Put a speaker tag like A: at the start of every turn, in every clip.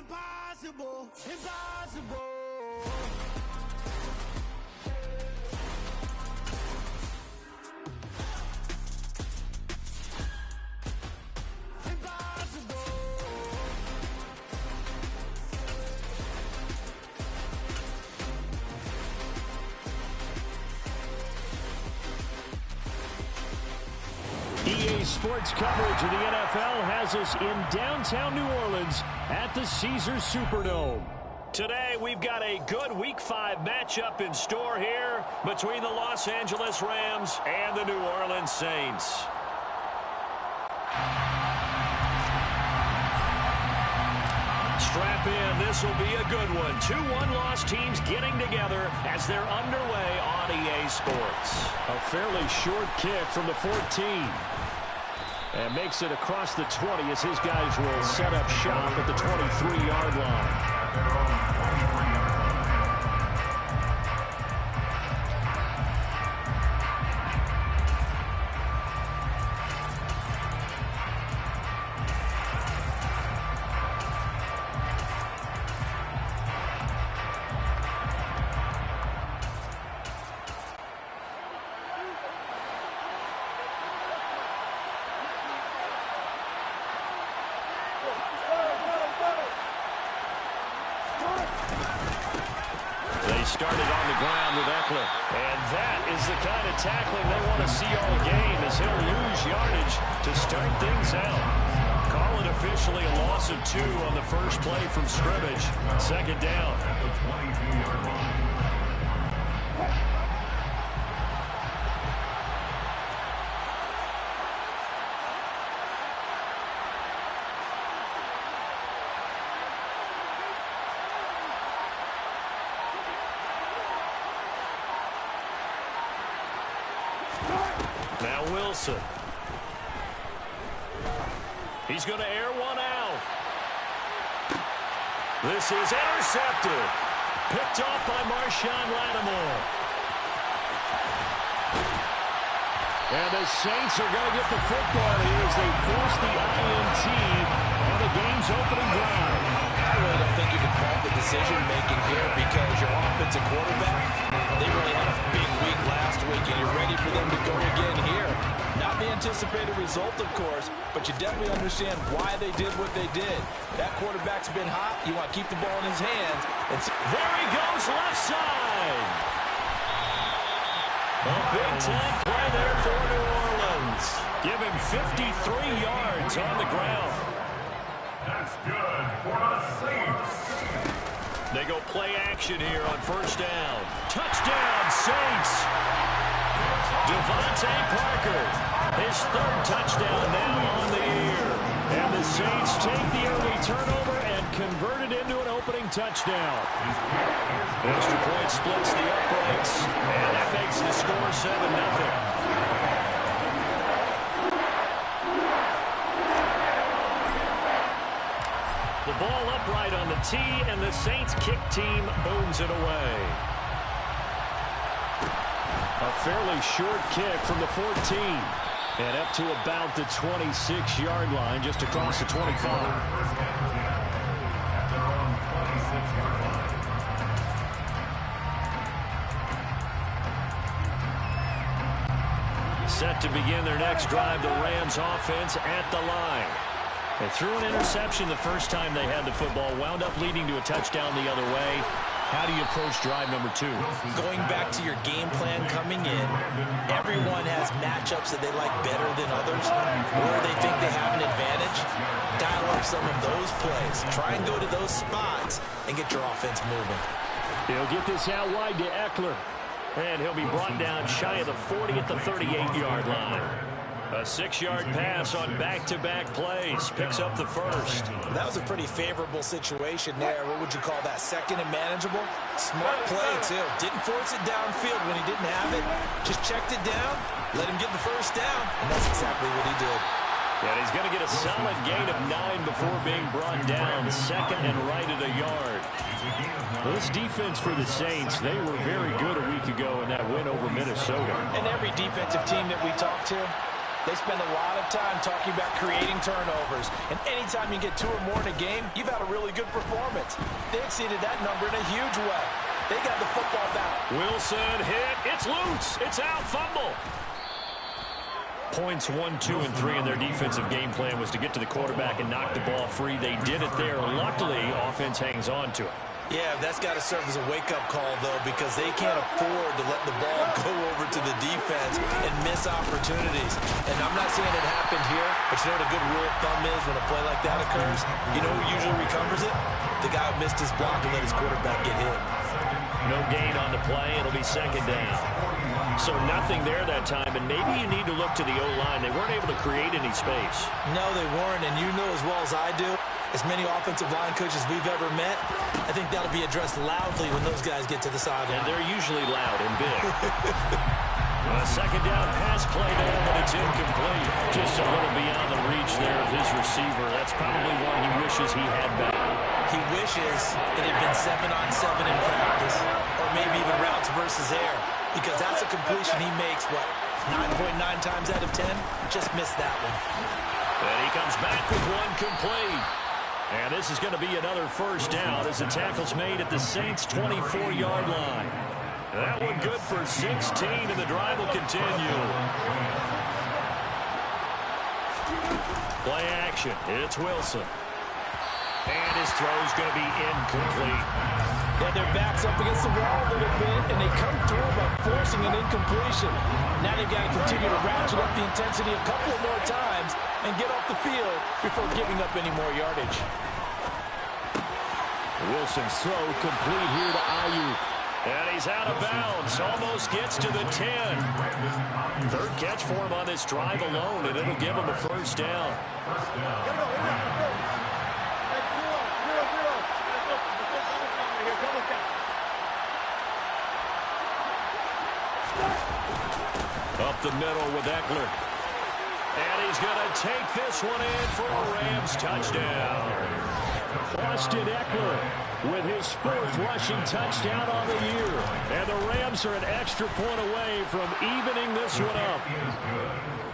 A: Impossible, impossible.
B: EA Sports coverage of the NFL has us in downtown New Orleans at the Caesars Superdome. Today, we've got a good Week 5 matchup in store here between the Los Angeles Rams and the New Orleans Saints. Strap in. This will be a good one. Two one-loss teams getting together as they're underway on EA Sports. A fairly short kick from the 14. And makes it across the 20 as his guys will set up shop at the 23-yard line. Started on the ground with Eckler. And that is the kind of tackling they want to see all game as he'll lose yardage to start things out. Call it officially a loss of 2 on the first play from scrimmage. Second down. Now Wilson. He's going to air one out. This is intercepted. Picked off by Marshawn Lattimore. And the Saints are going to get the football here as they force the INT on the game's opening drive.
C: I really don't think you can fault the decision-making here because your offensive quarterback, they really had a big week last week, and you're ready for them to go again here. Not the anticipated result, of course, but you definitely understand why they did what they did. That quarterback's been hot. You want to keep the ball in his hands. And
B: there he goes, left side. A big-time play there for New Orleans. Give him 53 yards on the ground.
D: That's good for the Saints.
B: They go play action here on first down. Touchdown, Saints. Devontae Parker, his third touchdown now on the year. And the Saints take the early turnover and convert it into an opening touchdown. Extra point splits the uprights, and that makes the score 7-0. The ball upright on the tee, and the Saints kick team booms it away. A fairly short kick from the 14. And up to about the 26-yard line, just across the 25. Set to begin their next drive, the Rams offense at the line. They threw an interception the first time they had the football, wound up leading to a touchdown the other way. How do you approach drive number 2?
C: Going back to your game plan coming in, everyone has matchups that they like better than others, or they think they have an advantage. Dial up some of those plays. Try and go to those spots and get your offense moving.
B: He'll get this out wide to Eckler. And he'll be brought down shy of the 40 at the 38-yard line. A 6-yard pass on back-to-back plays. Picks up the first.
C: That was a pretty favorable situation there. What would you call that? Second and manageable? Smart play, too. Didn't force it downfield when he didn't have it. Just checked it down, let him get the first down, and that's exactly what he did.
B: And he's going to get a solid gain of 9 before being brought down. Second and right at a yard. Well, this defense for the Saints, they were very good a week ago in that win over Minnesota.
C: And every defensive team that we talk to, They spend a lot of time talking about creating turnovers. And anytime you get 2 or more in a game, you've had a really good performance. They exceeded that number in a huge way. They got the football back.
B: Wilson hit. It's loose. It's out. Fumble. Points 1, 2, and 3 in their defensive game plan was to get to the quarterback and knock the ball free. They did it there. Luckily, offense hangs on to it.
C: Yeah, that's got to serve as a wake-up call, though, because they can't afford to let the ball go over to the defense and miss opportunities. And I'm not saying it happened here, but you know what a good rule of thumb is when a play like that occurs? You know who usually recovers it? The guy who missed his block and let his quarterback get hit.
B: No gain on the play. It'll be second down. So nothing there that time, and maybe you need to look to the O-line. They weren't able to create any space.
C: No, they weren't, and you know as well as I do, as many offensive line coaches we've ever met, I think that'll be addressed loudly when those guys get to the sideline.
B: And they're usually loud and big. A second down pass play there, but it's incomplete. Just a little beyond the reach there of his receiver. That's probably one he wishes he had back.
C: He wishes it had been 7-on-7 in practice, or maybe even routes versus air, because that's a completion he makes, what, 9.9 times out of 10? Just missed that one.
B: And he comes back with one complete. And this is going to be another first down as the tackle's made at the Saints' 24-yard line. That one good for 16, and the drive will continue. Play action. It's Wilson. And his throw's going to be incomplete.
C: Yeah, their back's up against the wall a little bit, and they come through by forcing an incompletion. Now they've got to continue to ratchet up the intensity a couple of more times and get off the field before giving up any more yardage.
B: Wilson's throw complete here to Ayuk. And he's out of bounds. Almost gets to the 10. Third catch for him on this drive alone, and it'll give him a first down. Up the middle with Eckler. And he's going to take this one in for a Rams touchdown. Austin Eckler with his 4th rushing touchdown on the year. And the Rams are an extra point away from evening this one up.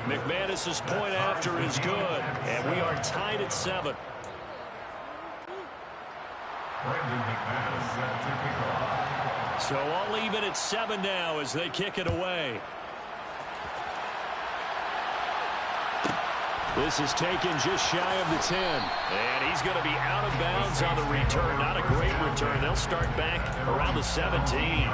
B: McManus's point after is good. And we are tied at 7. So all even at 7 now as they kick it away. This is taken just shy of the 10. And he's going to be out of bounds on the return. Not a great return. They'll start back around the 17.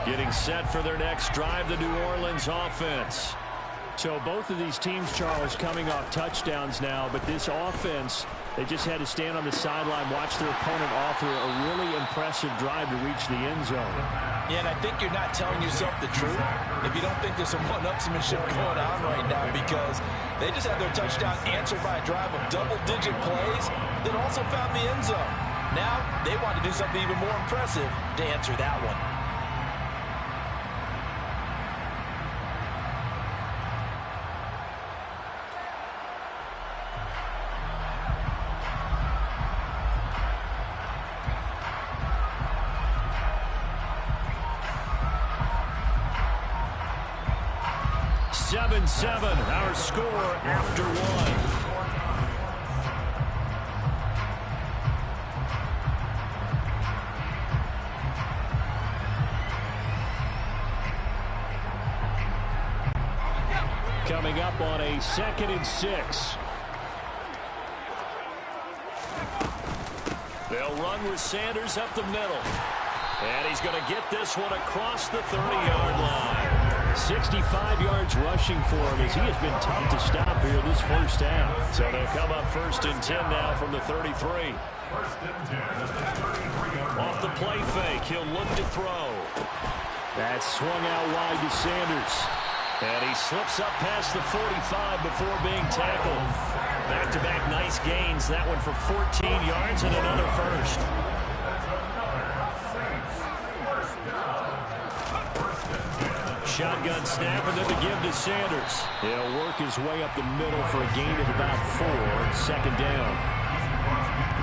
B: Getting set for their next drive, the New Orleans offense. So both of these teams, Charles, coming off touchdowns now, but this offense, they just had to stand on the sideline, watch their opponent offer a really impressive drive to reach the end zone.
C: Yeah, and I think you're not telling yourself the truth if you don't think there's some one-upsmanship going on right now, because they just had their touchdown answered by a drive of double-digit plays that also found the end zone. Now they want to do something even more impressive to answer that one.
B: Our score after 1. Coming up on a 2nd and 6. They'll run with Sanders up the middle. And he's going to get this one across the 30-yard line. 65 yards rushing for him as he has been tough to stop here this first half. So they'll come up 1st and 10 now from the 33. Off the play fake, he'll look to throw. That's swung out wide to Sanders. And he slips up past the 45 before being tackled. Back-to-back nice gains. That one for 14 yards and another first. Shotgun snap, and then the give to Sanders. He'll work his way up the middle for a gain of about 4. 2nd down.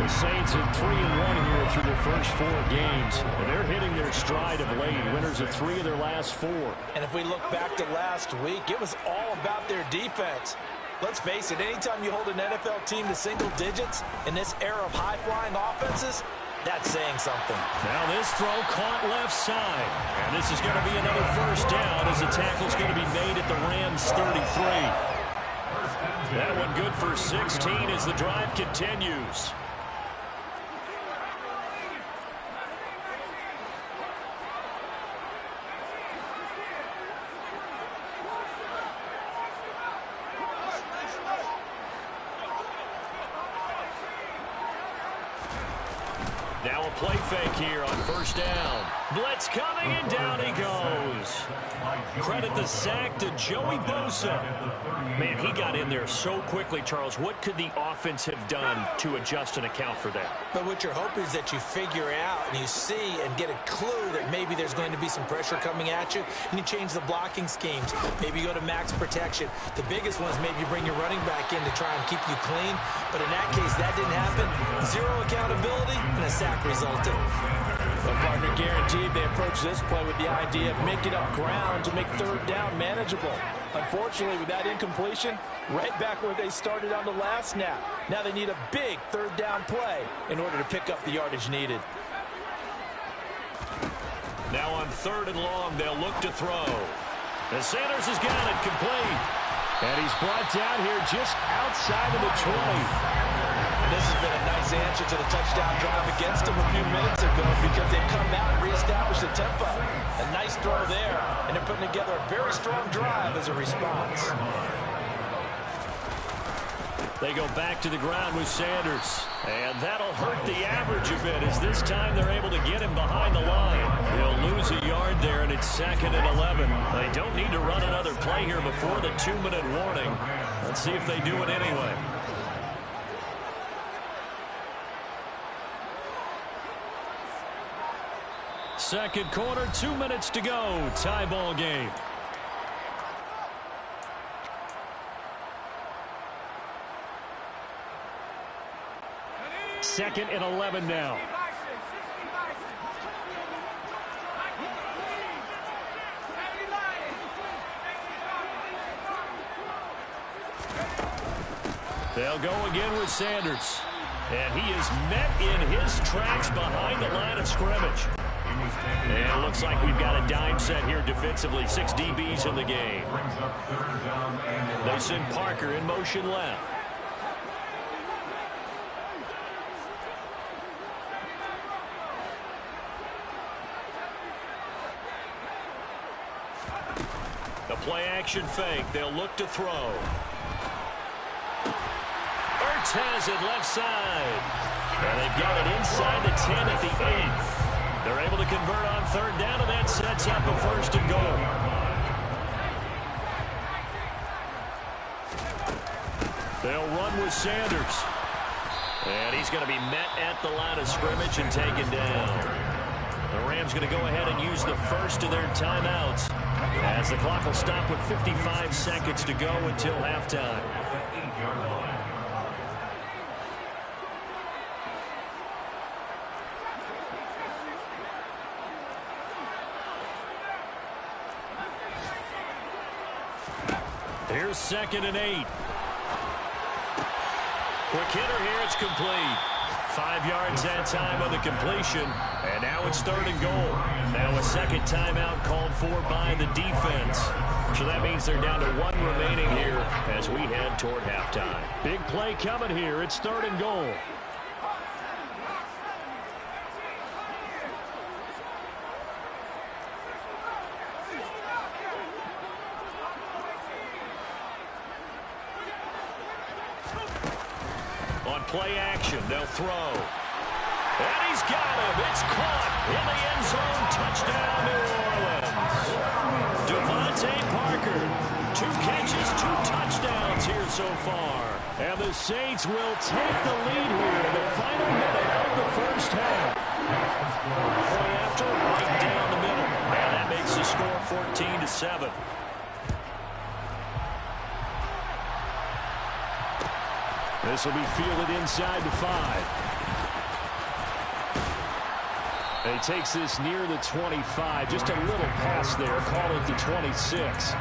B: The Saints are 3-1 here through their first 4 games. And they're hitting their stride of late. Winners of 3 of their last 4.
C: And if we look back to last week, it was all about their defense. Let's face it, anytime you hold an NFL team to single digits in this era of high-flying offenses, that's saying something.
B: Now this throw caught left side. And this is going to be another first down as the tackle's going to be made at the Rams 33. That one good for 16 as the drive continues. Now a play fake here on first down. Blitz coming, and down he goes. Credit the sack to Joey Bosa. Man, he got in there so quickly, Charles. What could the offense have done to adjust and account for that?
C: But what you're hoping is that you figure out and you see and get a clue that maybe there's going to be some pressure coming at you, and you change the blocking schemes. Maybe you go to max protection. The biggest one is maybe you bring your running back in to try and keep you clean. But in that case, that didn't happen. Zero accountability, and a sack resulted.
A: The partner guaranteed they approach this play with the idea of making up ground to make third down manageable. Unfortunately, with that incompletion, right back where they started on the last snap. Now they need a big third down play in order to pick up the yardage needed.
B: Now on 3rd and long, they'll look to throw. And Sanders has got it complete. And he's brought down here just outside of the 20.
C: This has been a nice answer to the touchdown drive against them a few minutes ago because they've come out and reestablished the tempo. A nice throw there, and they're putting together a very strong drive as a response.
B: They go back to the ground with Sanders. And that'll hurt the average a bit as this time they're able to get him behind the line. They'll lose a yard there, and it's 2nd and 11. They don't need to run another play here before the 2-minute warning. Let's see if they do it anyway. Second quarter, 2 minutes to go. Tie ball game. Second and 11 now. They'll go again with Sanders. And he is met in his tracks behind the line of scrimmage. And it looks like we've got a dime set here defensively. 6 DBs in the game. They send Parker in motion left. The play action fake. They'll look to throw. Ertz has it left side. And they've got it inside the 10 at the 8. They're able to convert on 3rd down, and that sets up a 1st and goal. They'll run with Sanders. And he's going to be met at the line of scrimmage and taken down. The Rams going to go ahead and use the first of their timeouts as the clock will stop with 55 seconds to go until halftime. Here's 2nd and 8. Quick hitter here. It's complete. 5 yards that time on the completion. And now it's 3rd and goal. Now a second timeout called for by the defense. So that means they're down to 1 remaining here as we head toward halftime. Big play coming here. It's 3rd and goal. Play action. They'll throw. And he's got him. It's caught in the end zone. Touchdown, New Orleans. Devontae Parker. 2 catches, 2 touchdowns here so far. And the Saints will take the lead here in the final minute of the first half. Play after, right down the middle. And that makes the score 14-7. This will be fielded inside the 5. He takes this near the 25. Just a little pass there. Call it the 26.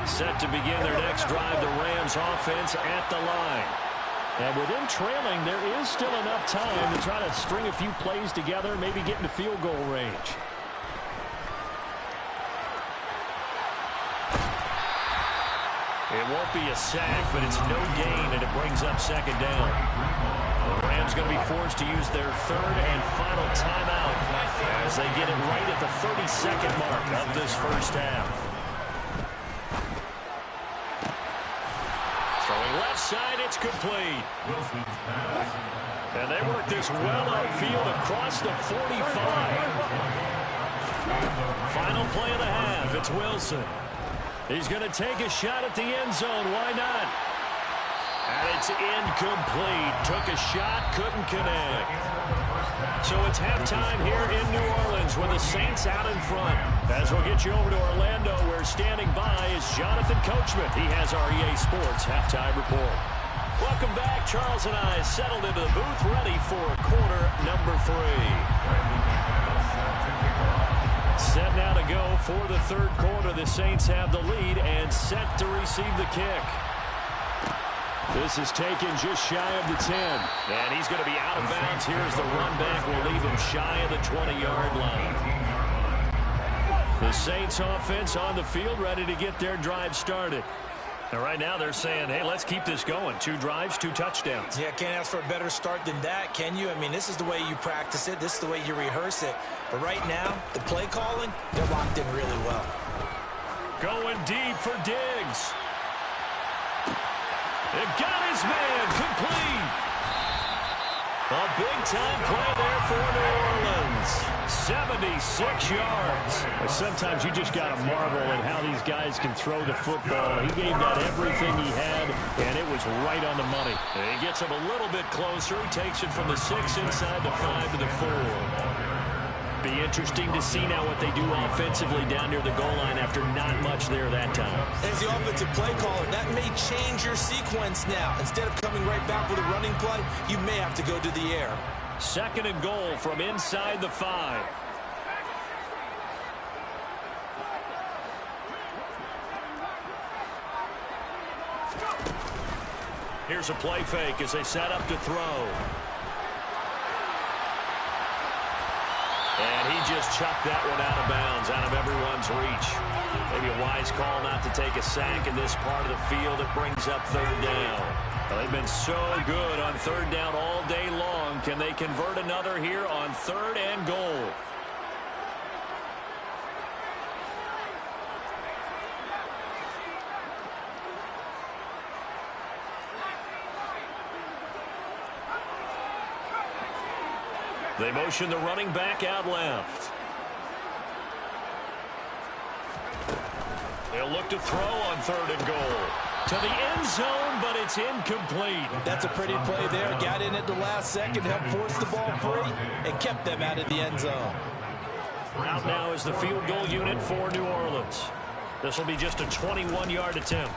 B: Set to begin their next drive, the Rams offense at the line. And with them trailing, there is still enough time to try to string a few plays together, maybe get into field goal range. It won't be a sack, but it's no gain, and it brings up second down. The Rams going to be forced to use their third and final timeout as they get it right at the 32nd mark of this first half. Throwing left side, it's complete. And they work this well outfield across the 45. Final play of the half, it's Wilson. He's going to take a shot at the end zone. Why not? And it's incomplete. Took a shot, couldn't connect. So it's halftime here in New Orleans with the Saints out in front. As we'll get you over to Orlando, where standing by is Jonathan Coachman. He has our EA Sports halftime report. Welcome back. Charles and I settled into the booth, ready for quarter number 3. Set now to go for the third quarter. The Saints have the lead and set to receive the kick. This is taken just shy of the 10. And he's going to be out of bounds. Here's the run back. Will leave him shy of the 20-yard line. The Saints offense on the field, ready to get their drive started. And right now they're saying, hey, let's keep this going. 2 drives, 2 touchdowns.
A: Yeah, can't ask for a better start than that, can you? I mean, this is the way you practice it. This is the way you rehearse it. But right now, the play calling, they're locked in really well.
B: Going deep for Diggs. It got his man complete. A big-time play there for New Orleans. 76 yards. Sometimes you just got to marvel at how these guys can throw the football. He gave that everything he had, and it was right on the money. And he gets him a little bit closer. He takes it from the 6 inside the 5 to the 4. Be interesting to see now what they do offensively down near the goal line after not much there that time.
A: As the offensive play caller, that may change your sequence now. Instead of coming right back with a running play, you may have to go to the air.
B: Second and goal from inside the 5. Here's a play fake as they set up to throw. And he just chucked that one out of bounds, out of everyone's reach. Maybe a wise call not to take a sack in this part of the field. It brings up third down. Well, they've been so good on third down all day long. Can they convert another here on third and goal? They motion the running back out left. They'll look to throw on third and goal. To the end zone, but it's incomplete.
A: That's a pretty play there. Got in at the last second, helped force the ball free, and kept them out of the end zone.
B: Out now is the field goal unit for New Orleans. This will be just a 21-yard attempt.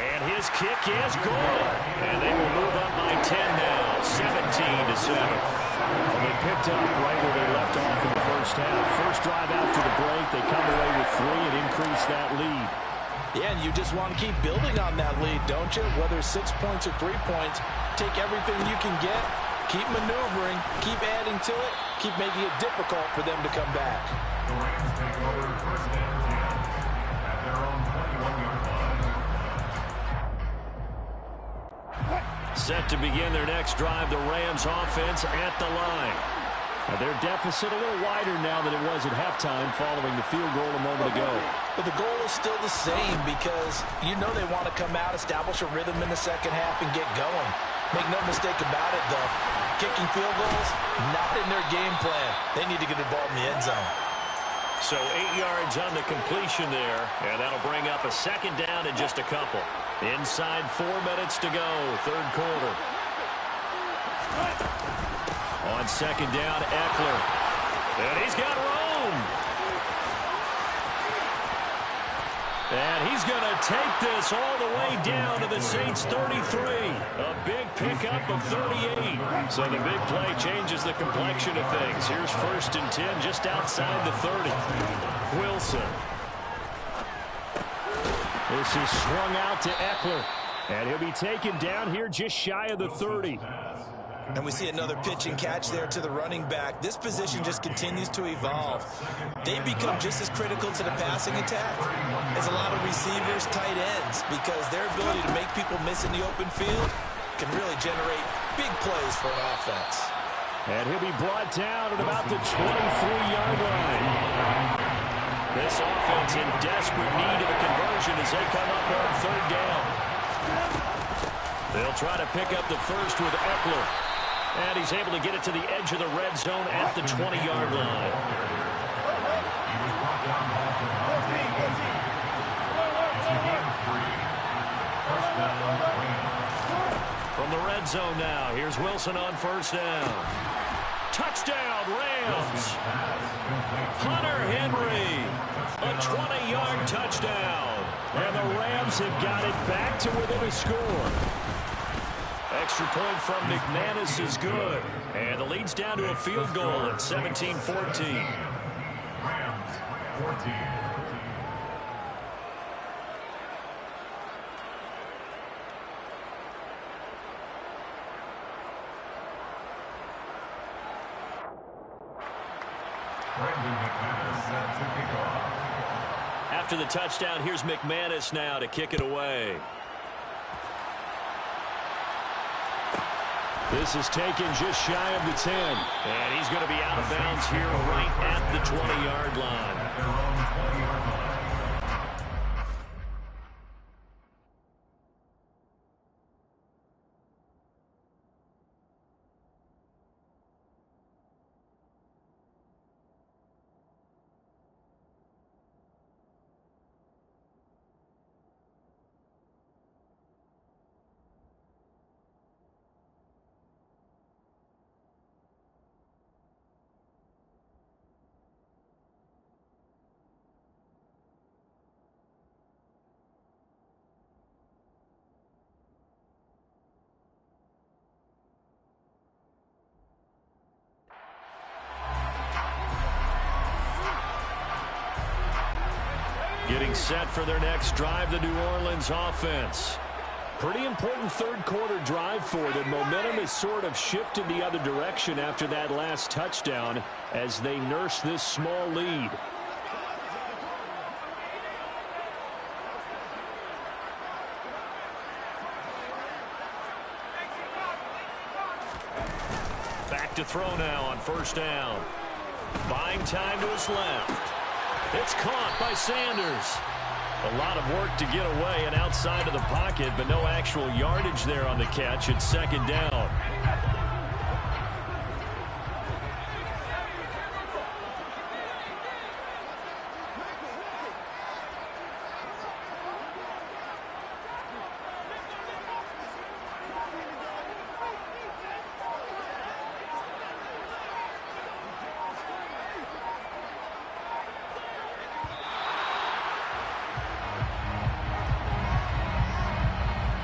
B: And his kick is good. And they will move up by 10 now, 17-7. And they picked up right where they left off in the first half. First drive after the break, they come away with 3 and increase that lead.
A: Yeah, and you just want to keep building on that lead, don't you? Whether it's 6 points or 3 points, take everything you can get, keep maneuvering, keep adding to it, keep making it difficult for them to come back.
D: The Rams take over first and 10 at their own 21-yard line.
B: Set to begin their next drive, the Rams offense at the line. Now their deficit a little wider now than it was at halftime following the field goal a moment ago.
A: But the goal is still the same because you know they want to come out, establish a rhythm in the second half, and get going. Make no mistake about it, though. Kicking field goals, not in their game plan. They need to get the ball in the end zone.
B: So 8 yards on the completion there, and that'll bring up a second down in just a couple. Inside 4 minutes to go, third quarter. On second down, Eckler. And he's got room. And he's going to take this all the way down to the Saints' 33. A big pickup of 38. So the big play changes the complexion of things. Here's 1st and 10 just outside the 30. Wilson. This is swung out to Eckler. And he'll be taken down here just shy of the 30.
C: And we see another pitch and catch there to the running back. This position just continues to evolve. They become just as critical to the passing attack as a lot of receivers, tight ends, because their ability to make people miss in the open field can really generate big plays for an offense.
B: And he'll be brought down at about the 23-yard line. This offense in desperate need of a conversion as they come up on 3rd down. They'll try to pick up the first with Eckler. And he's able to get it to the edge of the red zone at the 20-yard line. From the red zone now, here's Wilson on 1st down. Touchdown, Rams. Hunter Henry, a 20-yard touchdown. And the Rams have got it back to within a score. Extra point from McManus is good. And the lead's down to a field goal at 17-14.
D: Rams 14.
B: After the touchdown, here's McManus now to kick it away. This is taken just shy of the 10. And he's going to be out of bounds here right at the 20-yard line. Getting set for their next drive, the New Orleans offense. Pretty important 3rd quarter drive for them. Momentum has sort of shifted the other direction after that last touchdown as they nurse this small lead. Back to throw now on 1st down. Buying time to his left. It's caught by Sanders. A lot of work to get away and outside of the pocket, but no actual yardage there on the catch. It's 2nd down.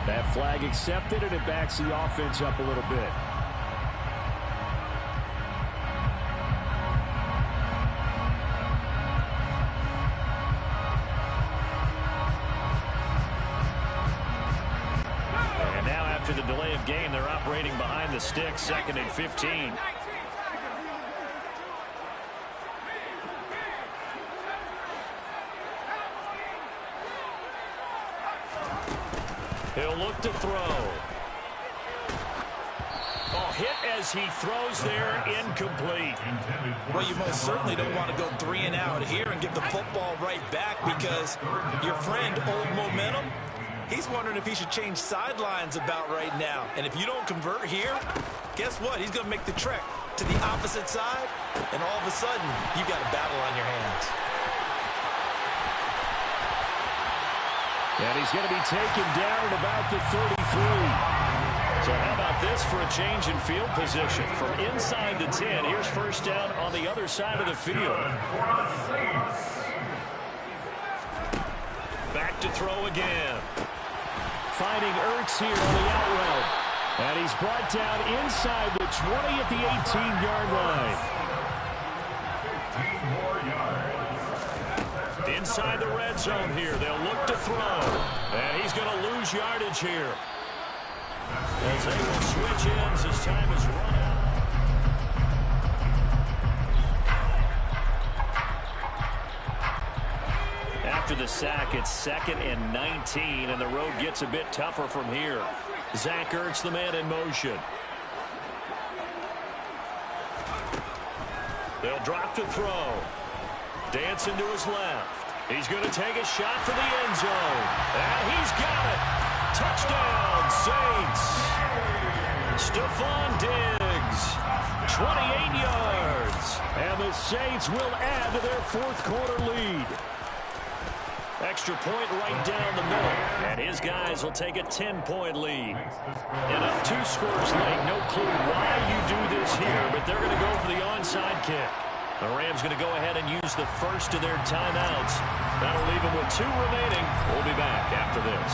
B: That flag accepted, and it backs the offense up a little bit. And now after the delay of game, they're operating behind the sticks, 2nd and 15. He'll look to throw. Oh, hit as he throws there, incomplete.
C: Well, you most certainly don't want to go 3 and out here and get the football right back because your friend, Old Momentum, he's wondering if he should change sidelines about right now. And if you don't convert here, guess what? He's going to make the trek to the opposite side, and all of a sudden, you've got a battle on your hands.
B: And he's going to be taken down at about the 33. So how about this for a change in field position? From inside the 10, here's 1st down on the other side of the field. Back to throw again. Finding Ertz here on the out route. And he's brought down inside the 20 at the 18-yard line.
D: 15 more yards.
B: Inside the red zone here. They'll look to throw. And he's going to lose yardage here. As they will switch ends, his time is run out. After the sack, it's 2nd and 19, and the road gets a bit tougher from here. Zach Ertz, the man in motion. They'll drop to throw. Dancing to his left. He's going to take a shot for the end zone. And he's got it. Touchdown, Saints. Stephon Diggs, 28 yards. And the Saints will add to their fourth quarter lead. Extra point right down the middle. And his guys will take a 10-point lead. And up 2 scores late. No clue why you do this here, but they're going to go for the onside kick. The Rams going to go ahead and use the first of their timeouts. That'll leave them with 2 remaining. We'll be back after this.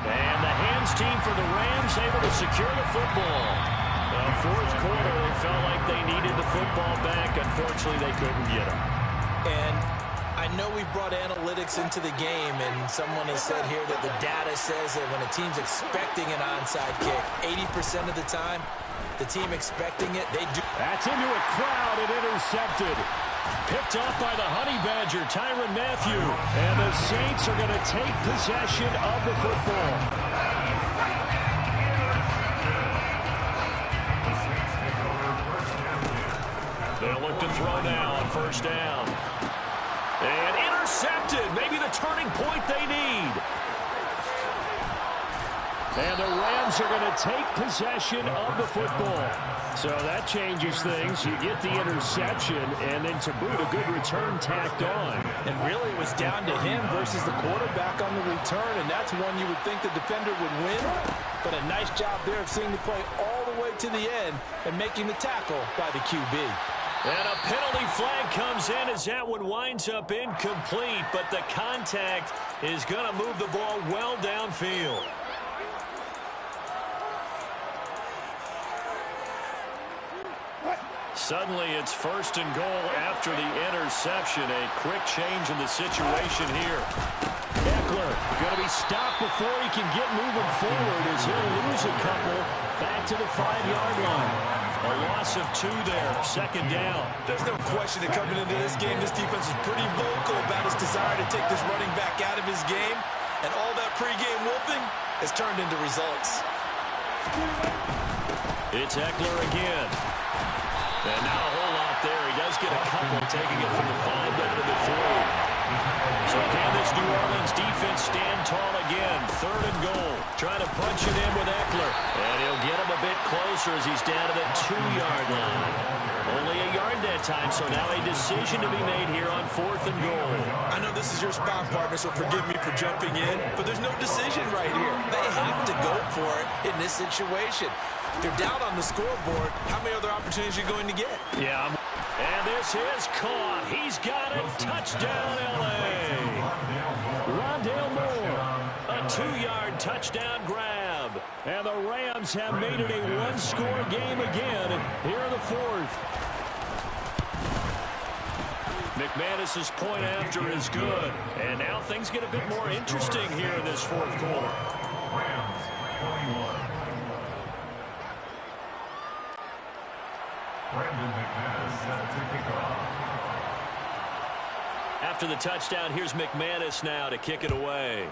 B: And the hands team for the Rams able to secure the football. The fourth quarter, they felt like they needed the football back. Unfortunately, they couldn't get it.
C: And I know we brought analytics into the game, and someone has said here that the data says that when a team's expecting an onside kick, 80% of the time, the team expecting it, they do.
B: That's into a crowd and intercepted. Picked off by the Honey Badger, Tyrann Mathieu. And the Saints are going to take possession of the football. They'll look to throw now on first down. And intercepted. Maybe the turning point they need. And the Rams are going to take possession of the football. So that changes things. You get the interception, and then to boot, a good return tacked on.
A: And really it was down to him versus the quarterback on the return, and that's one you would think the defender would win. But a nice job there of seeing the play all the way to the end and making the tackle by the QB.
B: And a penalty flag comes in as that one winds up incomplete, but the contact is going to move the ball well downfield. Suddenly it's 1st and goal after the interception. A quick change in the situation here. Eckler going to be stopped before he can get moving forward as he'll lose a couple back to the 5-yard line. A loss of 2 there, 2nd down.
A: There's no question that coming into this game, this defense is pretty vocal about its desire to take this running back out of his game. And all that pregame whooping has turned into results.
B: It's Eckler again. And not a whole lot there. He does get a couple, taking it from the 5 down to the 3. So can this New Orleans defense stand tall again? 3rd and goal. Trying to punch it in with Eckler. And he'll get him a bit closer as he's down to the 2-yard line. Only a yard that time, so now a decision to be made here on 4th and goal.
A: I know this is your spot, partner, so forgive me for jumping in, but there's no decision right here. They have to go for it in this situation. They're down on the scoreboard. How many other opportunities are you going to get?
B: Yeah. And this is caught. He's got it. Touchdown, L.A. Rondale Moore. A 2-yard touchdown grab. And the Rams have made it a 1-score game again here in the 4th. McManus's point after is good. And now things get a bit more interesting here in this 4th quarter.
D: Rams 21. Brandon McManus set to kick off.
B: After the touchdown, here's McManus now to kick it away.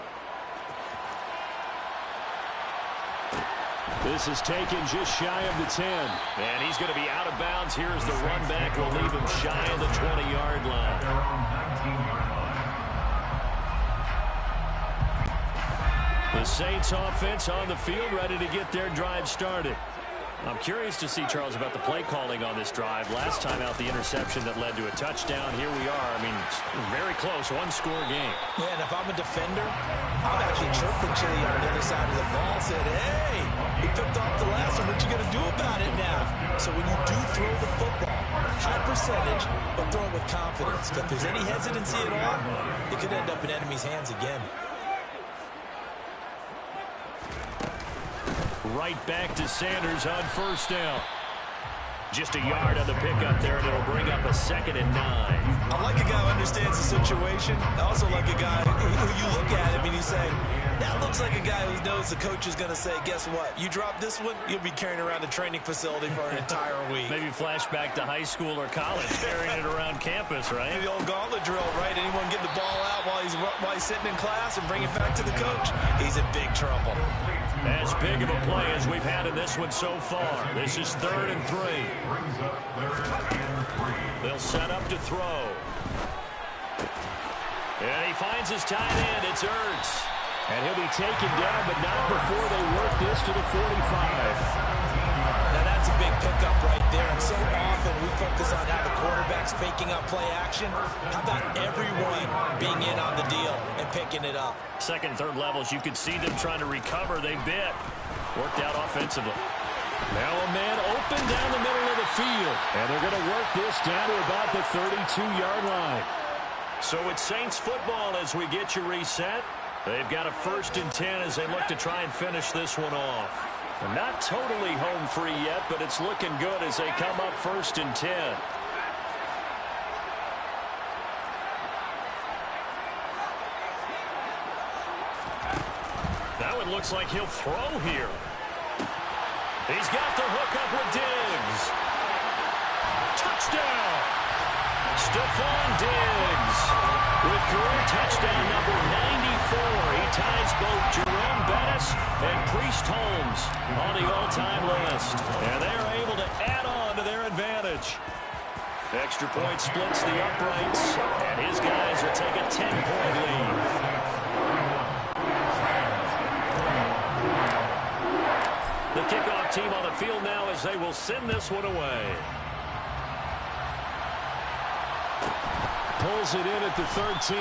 B: This is taken just shy of the 10. And he's going to be out of bounds. Here's the run back. Will leave him shy of the 20-yard line.
D: Their own 19-yard line.
B: The Saints offense on the field, ready to get their drive started. I'm curious to see, Charles, about the play calling on this drive. Last time out, the interception that led to a touchdown. Here we are. I mean, very close, 1-score game.
A: Yeah, and if I'm a defender, I'm actually chirping Chili on the other side of the ball, said, hey, he picked off the last one. What you going to do about it now? So when you do throw the football, high percentage percentage, but throw it with confidence. If there's any hesitancy at all, it could end up in enemy's hands again.
B: Right back to Sanders on first down. Just a yard on the pickup there, and it'll bring up a 2nd and 9.
A: I like a guy who understands the situation. I also like a guy who you look at him and you say, that looks like a guy who knows the coach is going to say, guess what? You drop this one, you'll be carrying around a training facility for an entire week.
B: Maybe flashback to high school or college, carrying it around campus, right?
A: The old gauntlet drill, right? Anyone get the ball out while he's sitting in class and bring it back to the coach? He's in big trouble.
B: As big of a play as we've had in this one so far. This is 3rd and 3. They'll set up to throw. And he finds his tight end. It's Ertz. And he'll be taken down, but not before they work this to the 45.
A: Now that's a big pickup right there. And so often we focus on how the quarterback's faking up play action. How about everyone being in on the deal and picking it up?
B: 2nd, 3rd levels, you can see them trying to recover. They bit. Worked out offensively. Now a man open down the middle of the field. And they're going to work this down to about the 32-yard line. So it's Saints football as we get you reset. They've got a 1st and 10 as they look to try and finish this one off. Not totally home free yet, but it's looking good as they come up 1st and 10. Now it looks like he'll throw here. He's got the hook up with Diggs. Touchdown! Stephon Diggs with career touchdown number 94. He ties both Jerome Bettis and Priest Holmes on the all-time list. And they're able to add on to their advantage. Extra point splits the uprights, and his guys will take a 10-point lead. The kickoff team on the field now as they will send this one away. Pulls it in at the 13.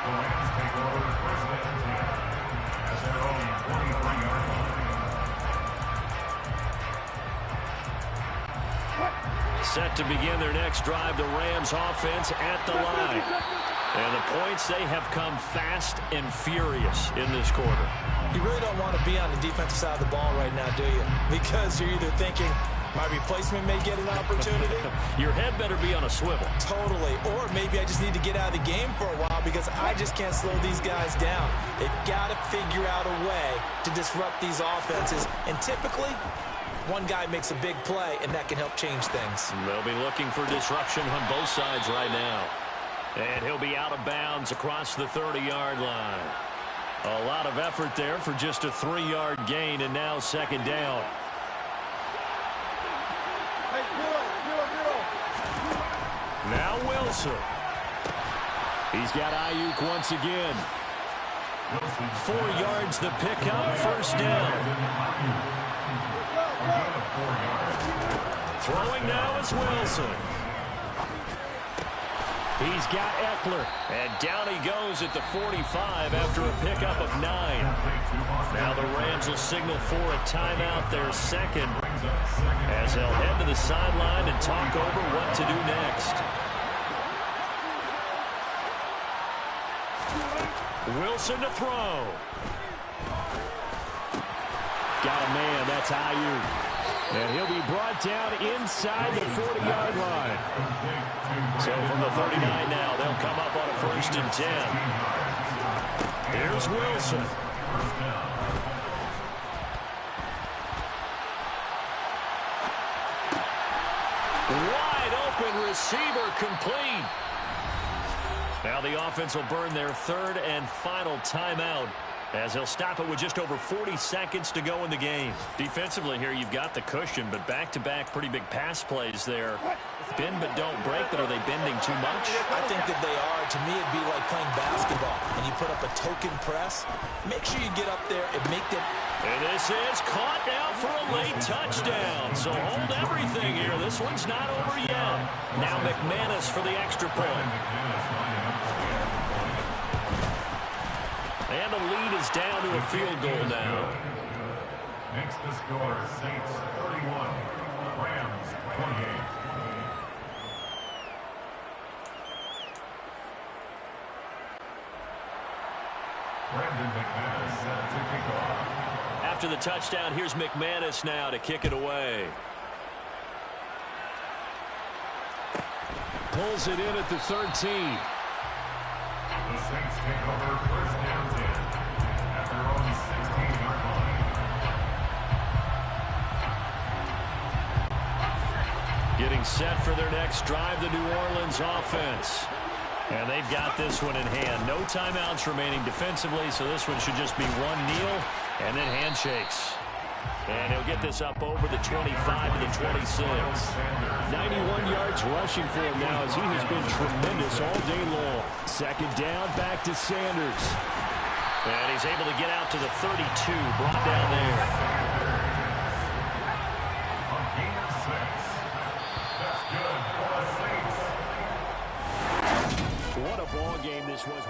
D: The Rams take over 1st and 10 at their own 23-yard line.
B: Set to begin their next drive, the Rams offense at the line. And the points, they have come fast and furious in this quarter.
A: You really don't want to be on the defensive side of the ball right now, do you? Because you're either thinking, my replacement may get an opportunity.
B: Your head better be on a swivel.
A: Totally. Or maybe I just need to get out of the game for a while because I just can't slow these guys down. They've got to figure out a way to disrupt these offenses. And typically, one guy makes a big play, and that can help change things.
B: They'll be looking for disruption on both sides right now. And he'll be out of bounds across the 30-yard line. A lot of effort there for just a 3-yard gain, and now 2nd down. Now Wilson. He's got Ayuk once again. 4 yards the pickup, 1st down. Throwing now is Wilson. He's got Eckler, and down he goes at the 45 after a pickup of 9. Now the Rams will signal for a timeout, their 2nd, as they'll head to the sideline and talk over what to do next. Wilson to throw. Got a man, that's Ayuk. And he'll be brought down inside the 40-yard line. So from the 39 now, they'll come up on a 1st and 10. Here's Wilson. Wide open receiver complete. Now the offense will burn their 3rd and final timeout, as they'll stop it with just over 40 seconds to go in the game. Defensively here, you've got the cushion, but back-to-back pretty big pass plays there. Bend but don't break, but are they bending too much?
A: I think that they are. To me, it'd be like playing basketball, and you put up a token press. Make sure you get up there and make them.
B: And this is caught now for a late touchdown. So hold everything here. This one's not over yet. Now McManus for the extra point. And the lead is down to a field goal now.
D: Makes the score Saints 31, Rams 28. Brandon McManus set to kick off.
B: After the touchdown, here's McManus now to kick it away. Pulls it in at the 13.
D: The Saints take over first down 10 at their own 16-yard line.
B: Getting set for their next drive, the New Orleans offense. And they've got this one in hand. No timeouts remaining defensively, so this one should just be one kneel and then handshakes. And he'll get this up over the 25 to the 26.
A: 91 yards rushing for him now as he has been tremendous all day long. Second down, back to Sanders.
B: And he's able to get out to the 32, brought down there.
D: A gain of 6. That's good for the Saints.
A: What a ball game this was.